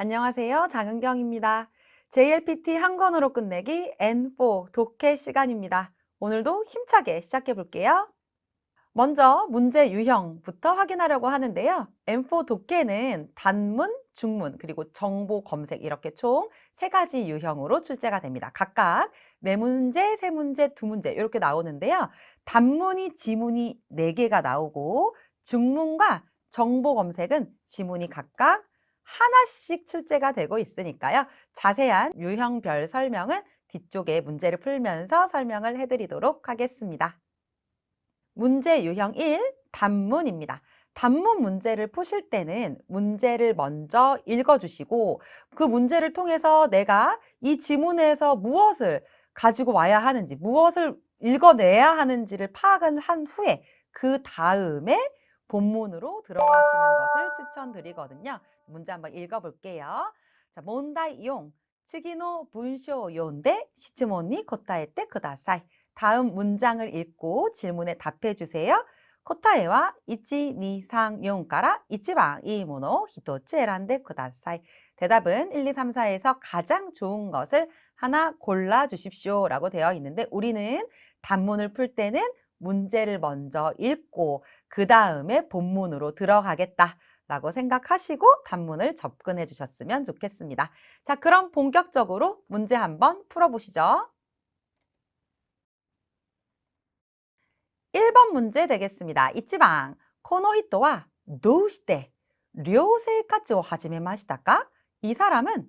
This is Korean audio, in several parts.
안녕하세요. 장은경입니다. JLPT 한 권으로 끝내기 N4 독해 시간입니다. 오늘도 힘차게 시작해 볼게요. 먼저 문제 유형부터 확인하려고 하는데요. N4 독해는 단문, 중문, 그리고 정보 검색 이렇게 총 3가지 유형으로 출제가 됩니다. 각각 4문제, 3문제, 2문제 이렇게 나오는데요. 단문이 지문이 4개가 나오고 중문과 정보 검색은 지문이 각각 하나씩 출제가 되고 있으니까요. 자세한 유형별 설명은 뒤쪽에 문제를 풀면서 설명을 해드리도록 하겠습니다. 문제 유형 1, 단문입니다. 단문 문제를 푸실 때는 문제를 먼저 읽어주시고 그 문제를 통해서 내가 이 지문에서 무엇을 가지고 와야 하는지, 무엇을 읽어내야 하는지를 파악을 한 후에 그 다음에 본문으로 들어가시는 것을 추천드리거든요. 문제 한번 읽어볼게요. 자, 몬다이용, 츠기노 분쇼 요인데 시츠몬니 고타에테 쿠다사이. 다음 문장을 읽고 질문에 답해 주세요. 코타에와 1, 2, 3, 4から 이치방 이 모노 히토츠 에란데 쿠다사이. 대답은 1, 2, 3, 4에서 가장 좋은 것을 하나 골라 주십시오 라고 되어 있는데 우리는 단문을 풀 때는 문제를 먼저 읽고 그 다음에 본문으로 들어가겠다 라고 생각하시고 단문을 접근해 주셨으면 좋겠습니다. 자, 그럼 본격적으로 문제 한번 풀어보시죠. 1번 문제 되겠습니다. 1번, この人はどうして寮生活を始めましたか? 이 사람은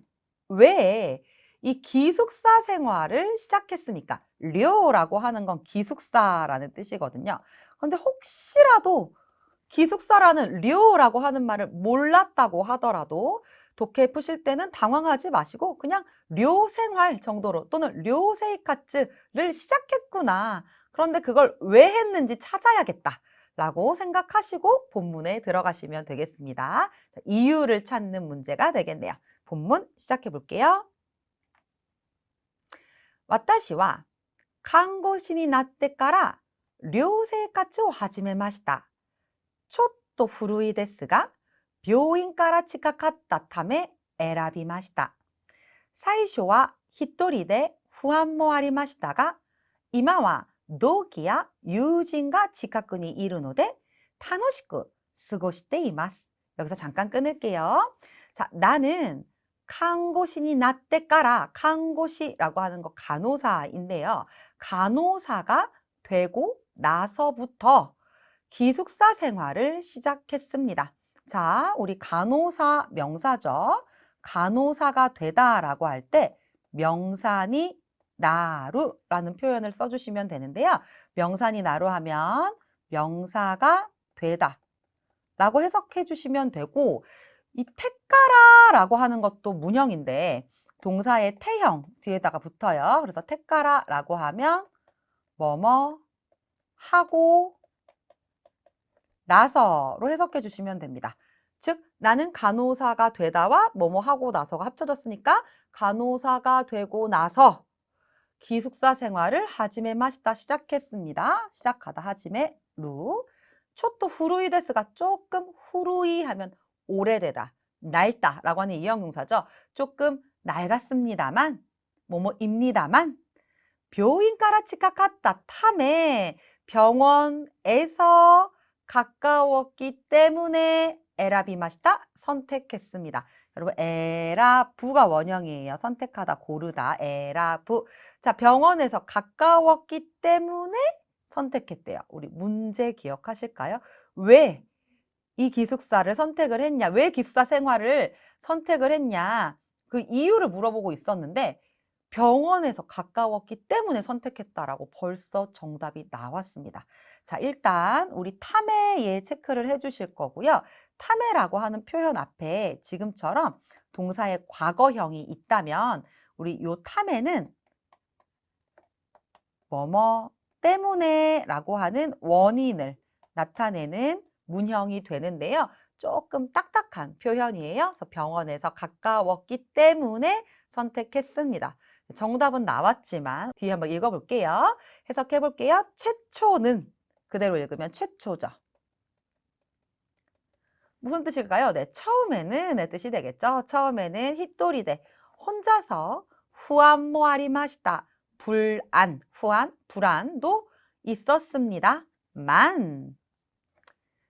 왜 이 기숙사 생활을 시작했습니까? 료라고 하는 건 기숙사라는 뜻이거든요. 그런데 혹시라도 기숙사라는 료라고 하는 말을 몰랐다고 하더라도 독해 푸실 때는 당황하지 마시고 그냥 료 생활 정도로 또는 료 세이카츠를 시작했구나. 그런데 그걸 왜 했는지 찾아야겠다 라고 생각하시고 본문에 들어가시면 되겠습니다. 이유를 찾는 문제가 되겠네요. 본문 시작해 볼게요. 私は看護師になってから寮生活を始めました。ちょっと古いですが、病院から近かったため選びました。最初は一人で不安もありましたが、今は同期や友人が近くにいるので楽しく過ごしています. 여기서 잠깐 끊을게요. 자, 나는 간호신이 나때까라 간호시라고 하는 거 간호사인데요. 간호사가 되고 나서부터 기숙사 생활을 시작했습니다. 자, 우리 간호사 명사죠. 간호사가 되다라고 할 때 명사니 나루라는 표현을 써주시면 되는데요. 명사니 나루 하면 명사가 되다 라고 해석해 주시면 되고 이 테까라라고 하는 것도 문형인데 동사의 태형 뒤에다가 붙어요. 그래서 테까라라고 하면 뭐뭐 하고 나서로 해석해 주시면 됩니다. 즉 나는 간호사가 되다와 뭐뭐 하고 나서가 합쳐졌으니까 간호사가 되고 나서 기숙사 생활을 하지메 마시다 시작했습니다. 시작하다 하지메 루. 초또 후루이 데스가 조금 후루이 하면 오래되다, 낡다라고 하는 이형용사죠. 조금 낡았습니다만, 뭐뭐입니다만, 병원가라 치카카타 탐에 병원에서 가까웠기 때문에 에라비마시다 선택했습니다. 여러분 에라부가 원형이에요. 선택하다, 고르다, 에라부. 자, 병원에서 가까웠기 때문에 선택했대요. 우리 문제 기억하실까요? 왜 이 기숙사를 선택을 했냐? 왜 기숙사 생활을 선택을 했냐? 그 이유를 물어보고 있었는데 병원에서 가까웠기 때문에 선택했다라고 벌써 정답이 나왔습니다. 자, 일단 우리 탐해에 체크를 해주실 거고요. 탐해라고 하는 표현 앞에 지금처럼 동사의 과거형이 있다면 우리 요 탐해는 뭐뭐 때문에 라고 하는 원인을 나타내는 문형이 되는데요. 조금 딱딱한 표현이에요. 그래서 병원에서 가까웠기 때문에 선택했습니다. 정답은 나왔지만 뒤에 한번 읽어볼게요. 해석해 볼게요. 최초는 그대로 읽으면 최초죠. 무슨 뜻일까요? 네, 처음에는 의 뜻이 되겠죠. 처음에는 히토리데 혼자서 후안 모아리마시다. 불안도 있었습니다.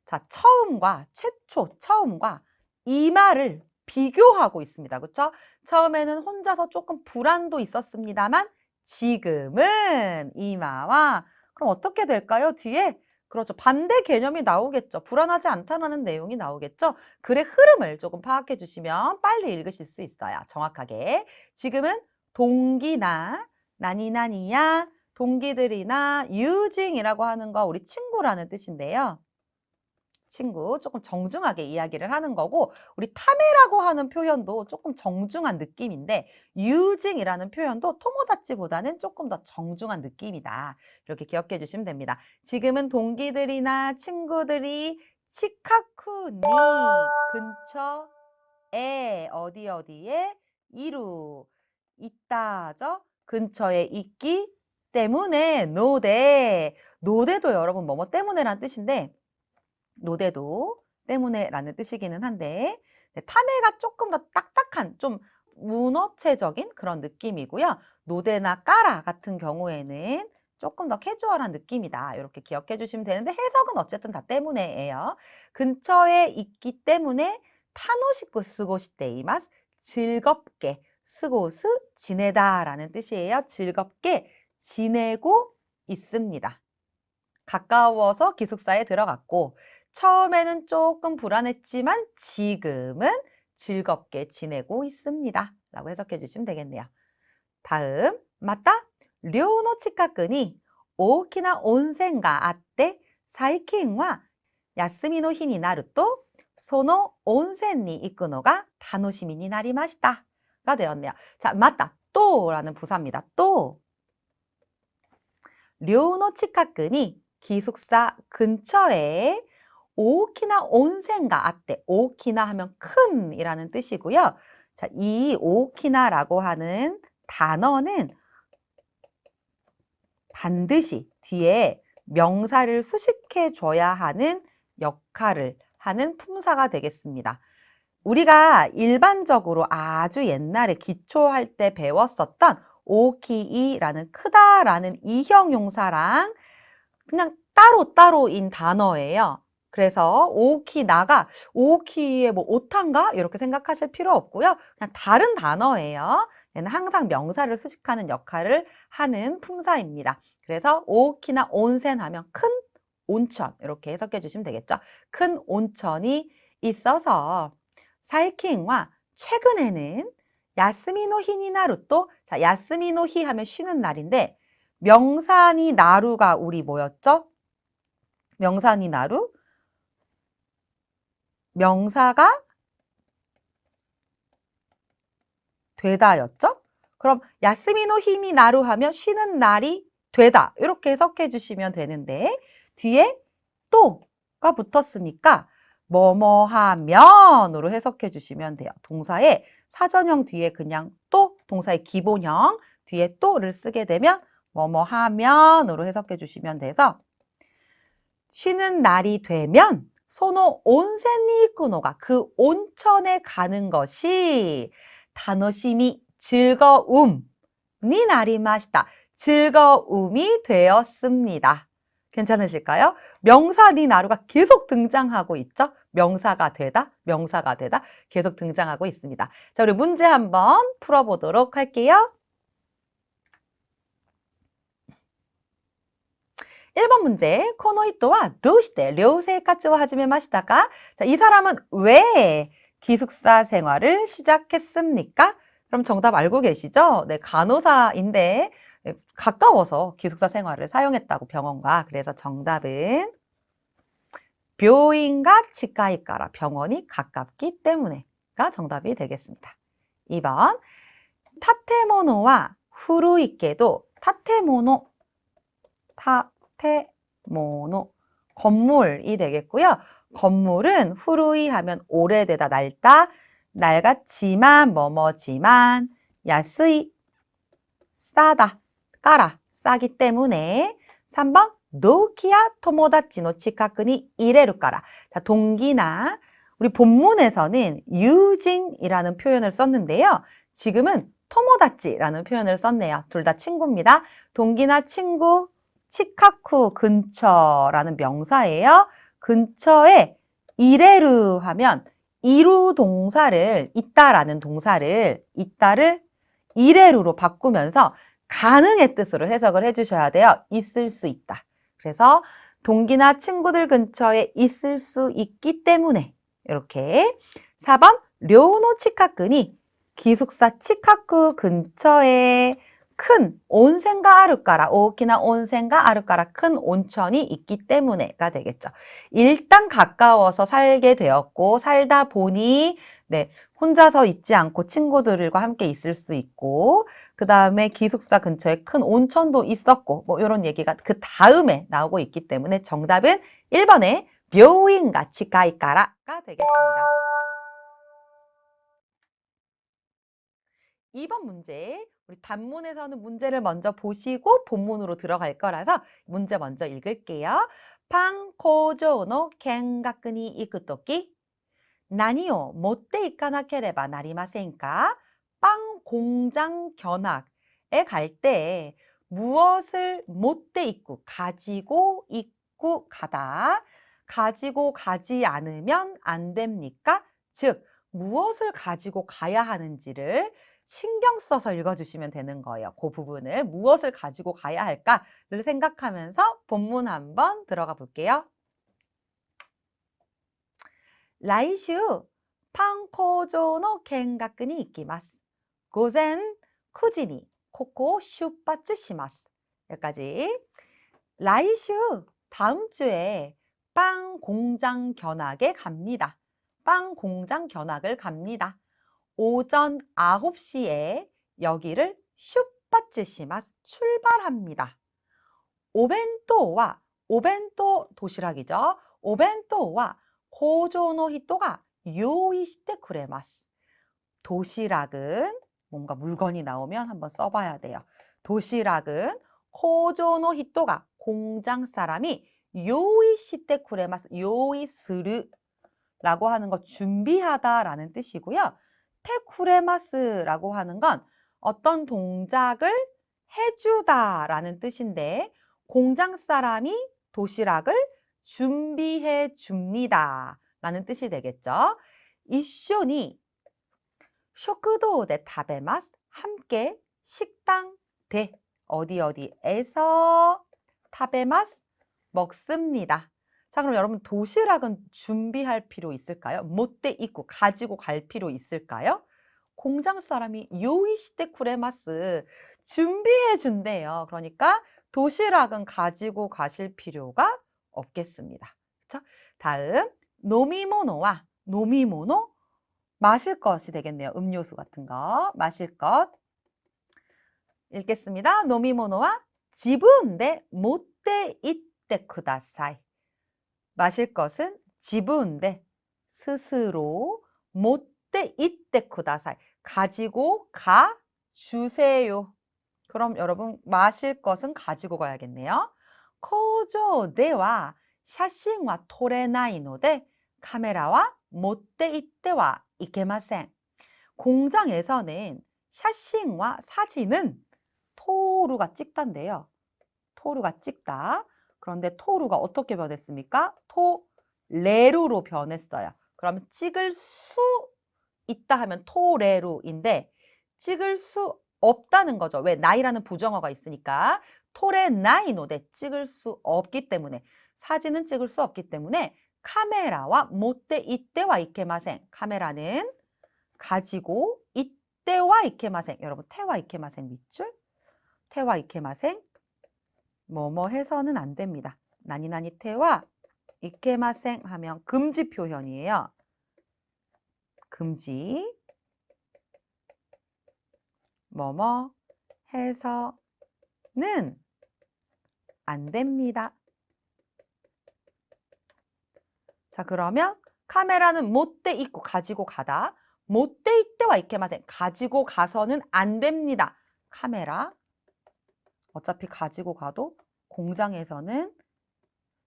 자, 처음과 이 말을 비교하고 있습니다. 그렇죠? 처음에는 혼자서 조금 불안도 있었습니다만 지금은 이마와 그럼 어떻게 될까요? 뒤에 그렇죠. 반대 개념이 나오겠죠. 불안하지 않다라는 내용이 나오겠죠. 글의 흐름을 조금 파악해 주시면 빨리 읽으실 수 있어요. 정확하게. 지금은 동기나 나니나니야 동기들이나 유징이라고 하는 거 우리 친구라는 뜻인데요. 친구 조금 정중하게 이야기를 하는 거고 우리 타메라고 하는 표현도 조금 정중한 느낌인데 유징이라는 표현도 토모다치보다는 조금 더 정중한 느낌이다. 이렇게 기억해 주시면 됩니다. 지금은 동기들이나 친구들이 치카쿠니 근처에 어디에 이루 있다죠. 근처에 있기 때문에 노대도 여러분 뭐뭐 때문에란 뜻인데 노대도 때문에라는 뜻이기는 한데 타메가 조금 더 딱딱한 좀 문어체적인 그런 느낌이고요. 노대나 까라 같은 경우에는 조금 더 캐주얼한 느낌이다. 이렇게 기억해 주시면 되는데 해석은 어쨌든 다 때문에예요. 근처에 있기 때문에 타노시쿠 스고시테이마스 즐겁게 스고스 지내다라는 뜻이에요. 즐겁게 지내고 있습니다. 가까워서 기숙사에 들어갔고 처음에는 조금 불안했지만 지금은 즐겁게 지내고 있습니다. 라고 해석해 주시면 되겠네요. 다음, 맞다? 료노 치카쿠니 오키나 온센가 아tte 사이킨와 야스미 노 히になるとその温泉に行くのが楽しみになりました가 되었네요. 자, 맞다. 또라는 부사입니다. 또 료노 치카쿠니 기숙사 근처에 오키나 온센가 아tte 오키나 하면 큰이라는 뜻이고요. 자, 이 오키나라고 하는 단어는 반드시 뒤에 명사를 수식해 줘야 하는 역할을 하는 품사가 되겠습니다. 우리가 일반적으로 아주 옛날에 기초할 때 배웠었던 오키이라는 크다라는 이형용사랑 그냥 따로인 단어예요. 그래서 오키나가 오키의 뭐 오타인가 이렇게 생각하실 필요 없고요. 그냥 다른 단어예요. 얘는 항상 명사를 수식하는 역할을 하는 품사입니다. 그래서 오키나 온센 하면 큰 온천 이렇게 해석해 주시면 되겠죠. 큰 온천이 있어서 사이킹과 최근에는 야스미노 히니 나루또 자 야스미노 히 하면 쉬는 날인데 명사니 나루가 우리 뭐였죠? 명사니 나루 명사가 되다였죠? 그럼 야스미노 히니 나루 하면 쉬는 날이 되다 이렇게 해석해 주시면 되는데 뒤에 또가 붙었으니까 뭐뭐 하면으로 해석해 주시면 돼요. 동사의 사전형 뒤에 그냥 또 동사의 기본형 뒤에 또를 쓰게 되면 뭐뭐 하면으로 해석해 주시면 돼서 쉬는 날이 되면 소노 온센니 이쿠노가 그 온천에 가는 것이 다노시미 즐거움이 나리마시다. 즐거움이 되었습니다. 괜찮으실까요? 명사 니 나루가 계속 등장하고 있죠? 명사가 되다 계속 등장하고 있습니다. 자, 우리 문제 한번 풀어보도록 할게요. 1번 문제, 코노이토와 도시대 료세이카츠와 하지메마시다가 자, 이 사람은 왜 기숙사 생활을 시작했습니까? 그럼 정답 알고 계시죠? 네, 간호사인데 가까워서 기숙사 생활을 사용했다고 병원과 그래서 정답은 묘인가 치과이까라 병원이 가깝기 때문에가 정답이 되겠습니다. 2번 타테모노와 후루이케도 타테모노 건물이 되겠고요. 건물은 후루이 하면 오래되다 낡았지만 뭐뭐지만 야스이 싸다 까라 싸기 때문에 3번 노키야 토모다치노 치카쿠니 이레루까라 자, 동기나 우리 본문에서는 유진이라는 표현을 썼는데요. 지금은 토모다치라는 표현을 썼네요. 둘 다 친구입니다. 동기나 친구, 치카쿠 근처라는 명사예요. 근처에 이레루 하면 이루 동사를 있다라는 동사를 있다를 이레루로 바꾸면서 가능의 뜻으로 해석을 해주셔야 돼요. 있을 수 있다. 그래서 동기나 친구들 근처에 있을 수 있기 때문에 이렇게 4번 료노 치카쿠니 기숙사 치카쿠 근처에 큰 온센가 아루까라 오키나 온센가 아루까라 큰 온천이 있기 때문에가 되겠죠. 일단 가까워서 살게 되었고 살다 보니 네, 혼자서 있지 않고 친구들과 함께 있을 수 있고 그 다음에 기숙사 근처에 큰 온천도 있었고 뭐 이런 얘기가 그 다음에 나오고 있기 때문에 정답은 1번의 묘인가 치카이까라가 되겠습니다. 2번 문제, 우리 단문에서는 문제를 먼저 보시고 본문으로 들어갈 거라서 문제 먼저 읽을게요. 판工場の 見学に行くとき何を持っていかなければなりませんか? 빵 공장 견학에 갈 때 무엇을 못돼 있고 가지고 있고 가다. 가지고 가지 않으면 안 됩니까? 즉 무엇을 가지고 가야 하는지를 신경 써서 읽어주시면 되는 거예요. 그 부분을 무엇을 가지고 가야 할까를 생각하면서 본문 한번 들어가 볼게요. 来週パン工場の見学に行きます.午前9時にここを出発します. 여기까지. 来週 다음 주에 빵 공장 견학에 갑니다. 빵 공장 견학을 갑니다. 오전 9시에 여기를 슈파츠시마스 출발합니다. 오벤토와 오벤토 도시락이죠. 오벤토와 고조노 히토가 요이시테 쿠레마스. 도시락은 뭔가 물건이 나오면 한번 써봐야 돼요. 도시락은 고조노 히토가 공장 사람이 요이시테 쿠레마스. 요이스르 라고 하는 거 준비하다 라는 뜻이고요. 테쿠레마스라고 하는 건 어떤 동작을 해주다 라는 뜻인데 공장 사람이 도시락을 준비해 줍니다 라는 뜻이 되겠죠. 이쇼니 쇼크도데 타베마스. 함께 식당 대 어디에서 타베마스 먹습니다. 자, 그럼 여러분 도시락은 준비할 필요 있을까요? 못돼 있고 가지고 갈 필요 있을까요? 공장 사람이 요이시테 쿠레마스 준비해 준대요. 그러니까 도시락은 가지고 가실 필요가 없겠습니다. 그렇죠? 다음 노미모노와 노미모노 마실 것이 되겠네요. 음료수 같은 거 마실 것 읽겠습니다. 노미모노와 지분데 못돼 이때 쿠다사이. 마실 것은 지분데 스스로 못돼 이때 쿠다사이. 가지고 가 주세요. 그럼 여러분 마실 것은 가지고 가야겠네요. 코조대와 샤싱와 토레나이노데 카메라와 못돼 이때와 이케마센. 공장에서는 샤싱과 사진은 토루가 찍단데요. 토루가 찍다. 그런데 토루가 어떻게 변했습니까? 토레루로 변했어요. 그러면 찍을 수 있다 하면 토레루인데 찍을 수 없다는 거죠. 왜? 나이라는 부정어가 있으니까. 토레나이노데 찍을 수 없기 때문에 사진은 찍을 수 없기 때문에 카메라와 못돼 이때와 이케마생. 카메라는 가지고 이때와 이케마생. 여러분 태와 이케마생 밑줄. 태와 이케마생. 뭐뭐 해서는 안 됩니다. 나니나니 태와 이케마생 하면 금지 표현이에요. 금지. 뭐뭐 해서는 안 됩니다. 자, 그러면 카메라는 못돼 있고 가지고 가다. 못돼 있대와 이케마생. 가지고 가서는 안 됩니다. 카메라. 어차피 가지고 가도 공장에서는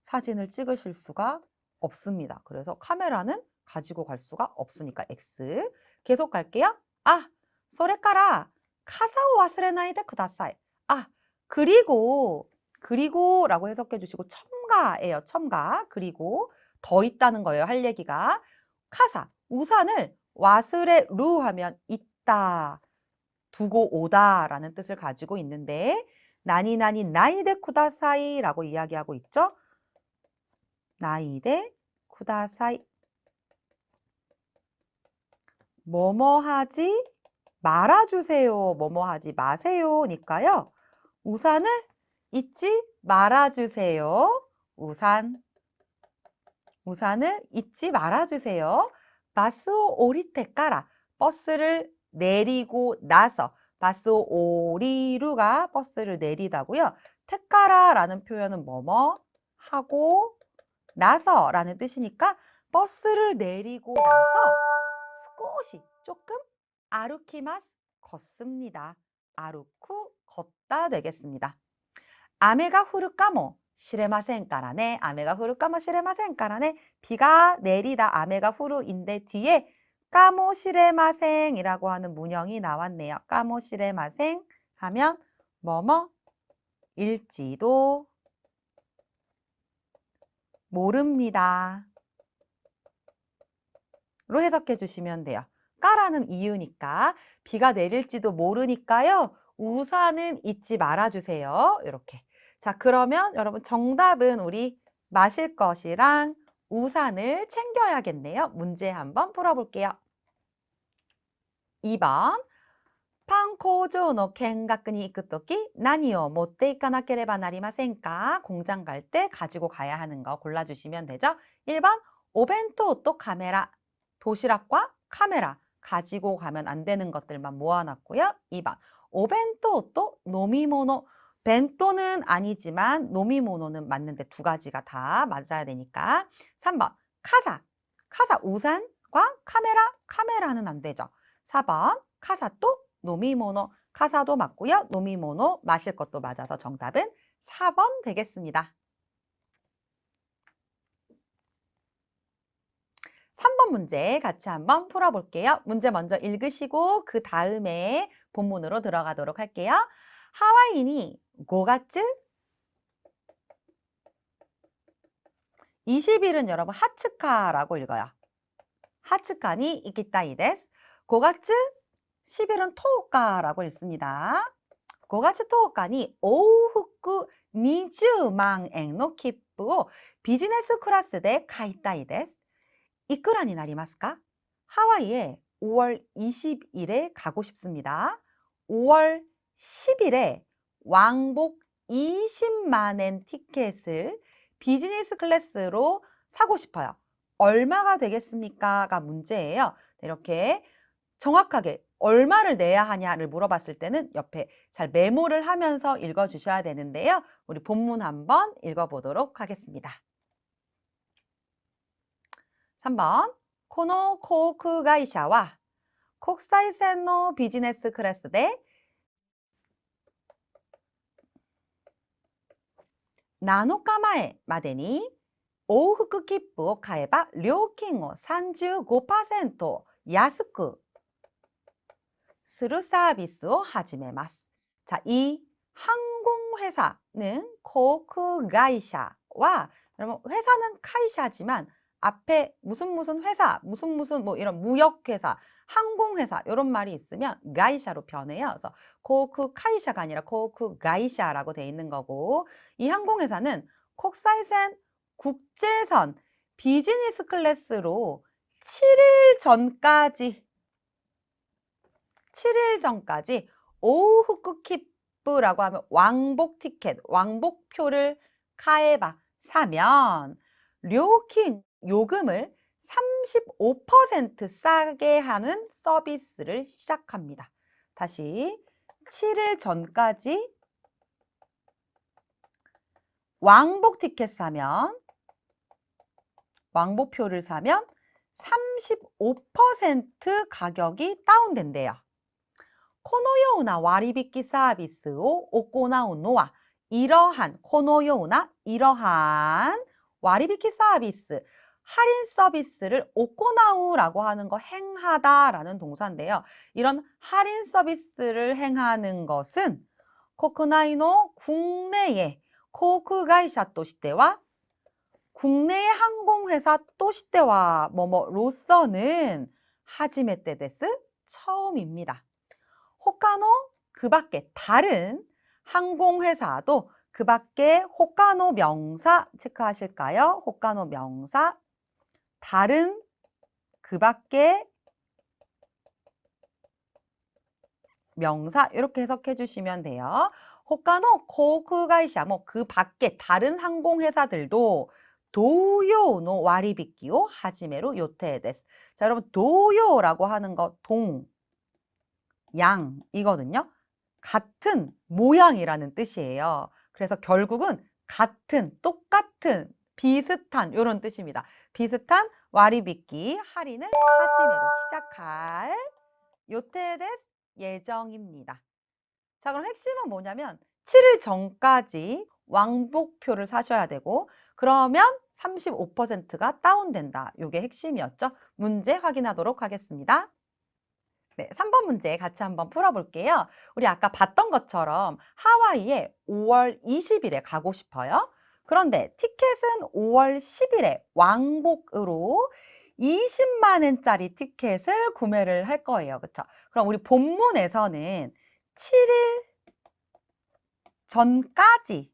사진을 찍으실 수가 없습니다. 그래서 카메라는 가지고 갈 수가 없으니까 X. 계속 갈게요. 아, それから傘を忘れないでください. 아, 그리고라고 해석해 주시고 첨가예요. 첨가. 그리고 더 있다는 거예요. 할 얘기가. 카사, 우산을 와스레루 하면 있다, 두고 오다라는 뜻을 가지고 있는데 나니나니 나이데 쿠다사이라고 이야기하고 있죠. 나이데 쿠다사이. 뭐뭐 하지 말아주세요. 뭐뭐 하지 마세요니까요. 우산을 잊지 말아주세요. 우산을 잊지 말아주세요. 바스오 오리테까라. 버스를 내리고 나서. 바스오 오리루가 버스를 내리다고요. 테까라라는 표현은 뭐뭐 하고 나서라는 뜻이니까 버스를 내리고 나서 스코시 조금 아루키마스 걷습니다. 아루쿠 걷다 되겠습니다. 아메가 후르까모 시레마센까라네. 아메가 후르까모 시레마센까라네. 비가 내리다 아메가 후르인데 뒤에 까모 시레마생이라고 하는 문형이 나왔네요. 까모 시레마생 하면 뭐뭐 일지도 모릅니다. 로 해석해 주시면 돼요. 까라는 이유니까 비가 내릴지도 모르니까요. 우산은 잊지 말아주세요. 이렇게. 자, 그러면 여러분 정답은 우리 마실 것이랑 우산을 챙겨야겠네요. 문제 한번 풀어볼게요. 2번. パン工場の見学に行くとき何を持っていかなければなりませんか? 공장 갈 때 가지고 가야 하는 거 골라주시면 되죠. 1번. 오벤토 또 카메라. 도시락과 카메라. 가지고 가면 안 되는 것들만 모아놨고요. 2번. 오벤토 또 노미모노. 벤토는 아니지만 노미모노는 맞는데 두 가지가 다 맞아야 되니까. 3번. 카사. 카사 우산과 카메라는 안 되죠. 4번. 카사 또 노미모노. 카사도 맞고요. 노미모노 마실 것도 맞아서 정답은 4번 되겠습니다. 3번 문제 같이 한번 풀어볼게요. 문제 먼저 읽으시고 그 다음에 본문으로 들어가도록 할게요. 하와이니 5月 20일은 여러분 하츠카라고 읽어요. 하츠카니 이키타이 데스. 5月 10일은 토오카라고 읽습니다. 5月 토오카니 오후쿠 20만 엔의 기프를 비즈니스 클래스 대 가이타이 데스. 이쿠라니 나리마스까? 하와이에 5월 20일에 가고 싶습니다. 5월 10일에 왕복 20만 엔 티켓을 비즈니스 클래스로 사고 싶어요. 얼마가 되겠습니까?가 문제예요. 이렇게 정확하게 얼마를 내야 하냐를 물어봤을 때는 옆에 잘 메모를 하면서 읽어주셔야 되는데요. 우리 본문 한번 읽어보도록 하겠습니다. 3번. この航空会社は国際線のビジネスクラスで7日前までに往復切符を買えば料金を 35% 安くするサービスを始めます. 자, 이 항공회사는航空会社와 여러분 회사는 카이샤지만 앞에 무슨 회사, 무슨 뭐 이런 무역회사, 항공회사 이런 말이 있으면 가이샤로 변해요. 그래서航空 카이샤가 아니라 航空 가이샤라고 돼 있는 거고 이 항공회사는 국사이센 국제선 비즈니스 클래스로 7일 전까지 오후쿠 키프라고 하면 왕복 티켓, 왕복표를 카에바 사면 료킹 요금을 35% 싸게 하는 서비스를 시작합니다. 다시 7일 전까지 왕복 티켓 사면 왕복표를 사면 35% 가격이 다운된대요. このような割引サービスを行うのは이러한このような이러한割引サービス 할인 서비스를 오코나우라고 하는 거 행하다라는 동사인데요. 이런 할인 서비스를 행하는 것은 코쿠나이노 국내의航空会社としては 국내의 항공회사 또しては뭐뭐로서는 하지메테 데스 처음입니다. 호카노 그 밖에 다른 항공회사도 그 밖에 호카노 명사 체크하실까요? 호카노 명사 다른 그 밖에 명사 이렇게 해석해 주시면 돼요. 호카노航空会社 그 밖에 다른 항공회사들도 도요노 와리비키오 하지메로 요테 데스. 자, 여러분 도요라고 하는 거 양이거든요. 같은 모양이라는 뜻이에요. 그래서 결국은 같은, 똑같은, 비슷한 이런 뜻입니다. 비슷한 와리비키 할인을 하지메로 시작할 요테 데스 예정입니다. 자, 그럼 핵심은 뭐냐면 7일 전까지 왕복표를 사셔야 되고 그러면 35%가 다운된다. 이게 핵심이었죠. 문제 확인하도록 하겠습니다. 네, 3번 문제 같이 한번 풀어볼게요. 우리 아까 봤던 것처럼 하와이에 5월 20일에 가고 싶어요. 그런데 티켓은 5월 10일에 왕복으로 20만 원짜리 티켓을 구매를 할 거예요. 그렇죠? 그럼 우리 본문에서는 7일 전까지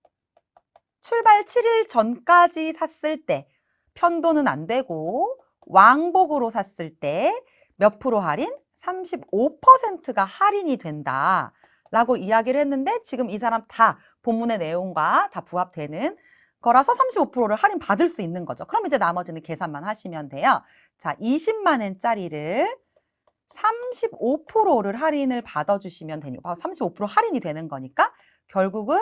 출발 7일 전까지 샀을 때 편도는 안 되고 왕복으로 샀을 때 몇 프로 할인? 35%가 할인이 된다 라고 이야기를 했는데 지금 이 사람 다 본문의 내용과 다 부합되는 거라서 35%를 할인 받을 수 있는 거죠. 그럼 이제 나머지는 계산만 하시면 돼요. 자, 20만 원짜리를 35%를 할인을 받아주시면 되니까 35% 할인이 되는 거니까 결국은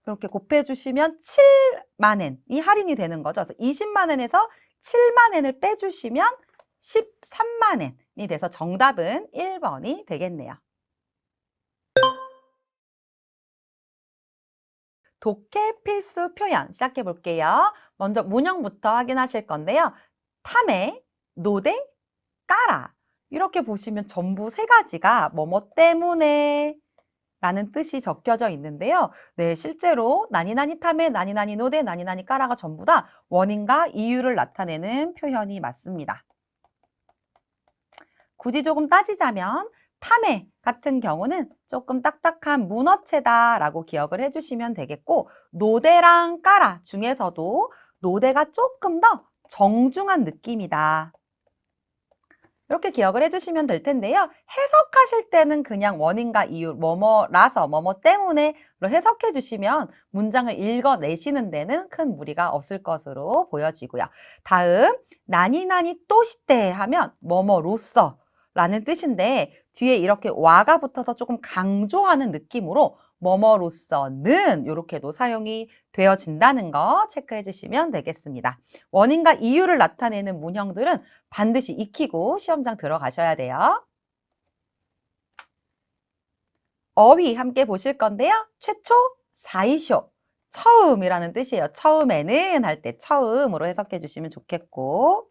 이렇게 곱해주시면 7만 원이 할인이 되는 거죠. 그래서 20만 원에서 7만 원을 빼주시면 13만 원이 돼서 정답은 1번이 되겠네요. 독해 필수 표현 시작해 볼게요. 먼저 문형부터 확인하실 건데요. 타메, 노데, 까라 이렇게 보시면 전부 세 가지가 뭐뭐 때문에 라는 뜻이 적혀져 있는데요. 네, 실제로 나니나니 타메, 나니나니 노데, 나니나니 까라가 전부 다 원인과 이유를 나타내는 표현이 맞습니다. 굳이 조금 따지자면 타메 같은 경우는 조금 딱딱한 문어체다라고 기억을 해주시면 되겠고 노데랑 까라 중에서도 노데가 조금 더 정중한 느낌이다. 이렇게 기억을 해주시면 될 텐데요. 해석하실 때는 그냥 원인과 이유, 뭐뭐라서, 뭐뭐 때문에로 해석해 주시면 문장을 읽어내시는 데는 큰 무리가 없을 것으로 보여지고요. 다음, 나니나니 또시때 하면 뭐뭐로써 라는 뜻인데 뒤에 이렇게 와가 붙어서 조금 강조하는 느낌으로 뭐뭐로서는 이렇게도 사용이 되어진다는 거 체크해 주시면 되겠습니다. 원인과 이유를 나타내는 문형들은 반드시 익히고 시험장 들어가셔야 돼요. 어휘 함께 보실 건데요. 최초, 사이쇼, 처음이라는 뜻이에요. 처음에는 할 때 처음으로 해석해 주시면 좋겠고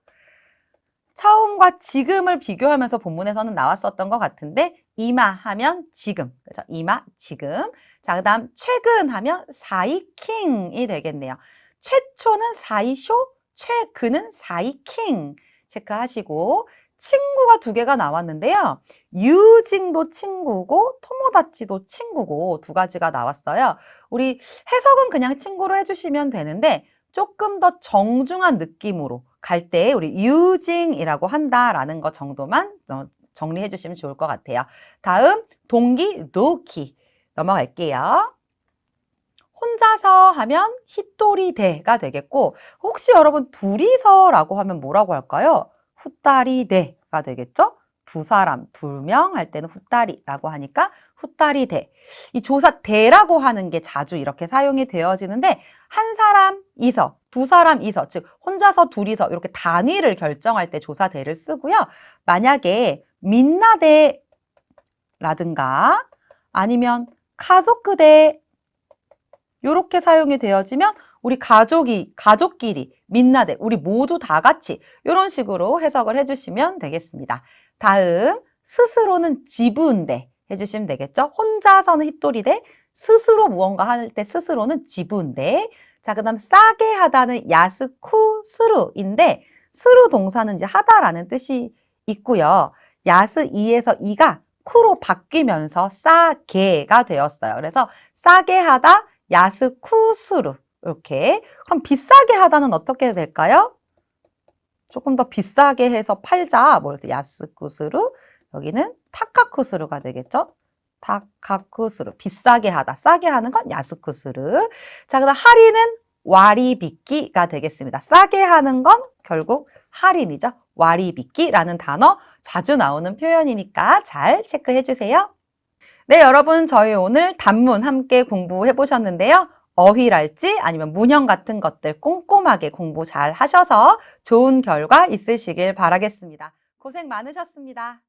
처음과 지금을 비교하면서 본문에서는 나왔었던 것 같은데 이마 하면 지금, 그렇죠? 이마, 지금. 자, 그 다음 최근 하면 사이킹이 되겠네요. 최초는 사이쇼, 최근은 사이킹 체크하시고 친구가 두 개가 나왔는데요. 유징도 친구고 토모다치도 친구고 두 가지가 나왔어요. 우리 해석은 그냥 친구로 해주시면 되는데 조금 더 정중한 느낌으로 갈 때 우리 유징이라고 한다라는 거 정도만 정리해 주시면 좋을 것 같아요. 다음 동기, 노키 넘어갈게요. 혼자서 하면 히토리데가 되겠고 혹시 여러분 둘이서라고 하면 뭐라고 할까요? 후따리데가 되겠죠? 두 사람, 두 명 할 때는 후따리라고 하니까 후따리데. 이 조사 데라고 하는 게 자주 이렇게 사용이 되어지는데 한 사람 이서, 두 사람 이서, 즉 혼자서 둘이서 이렇게 단위를 결정할 때 조사 데를 쓰고요. 만약에 민나데라든가 아니면 가족그데 이렇게 사용이 되어지면 우리 가족끼리, 민나대, 우리 모두 다 같이 이런 식으로 해석을 해주시면 되겠습니다. 다음, 스스로는 지부인데 해주시면 되겠죠? 혼자서는 힛돌이대, 스스로 무언가 할 때 스스로는 지부인데. 자, 그 다음 싸게 하다는 야스쿠스루인데 스루 동사는 이제 하다라는 뜻이 있고요. 야스 이에서 이가 쿠로 바뀌면서 싸게가 되었어요. 그래서 싸게 하다 야스쿠스루 이렇게. 그럼 비싸게 하다는 어떻게 될까요? 조금 더 비싸게 해서 팔자. 뭐래서 야스쿠스루. 여기는 타카쿠스루가 되겠죠? 타카쿠스루. 비싸게 하다. 싸게 하는 건 야스쿠스루. 자, 그다음 할인은 와리비끼가 되겠습니다. 싸게 하는 건 결국 할인이죠. 와리비끼라는 단어 자주 나오는 표현이니까 잘 체크해 주세요. 네, 여러분 저희 오늘 단문 함께 공부해 보셨는데요. 어휘랄지 아니면 문형 같은 것들 꼼꼼하게 공부 잘 하셔서 좋은 결과 있으시길 바라겠습니다. 고생 많으셨습니다.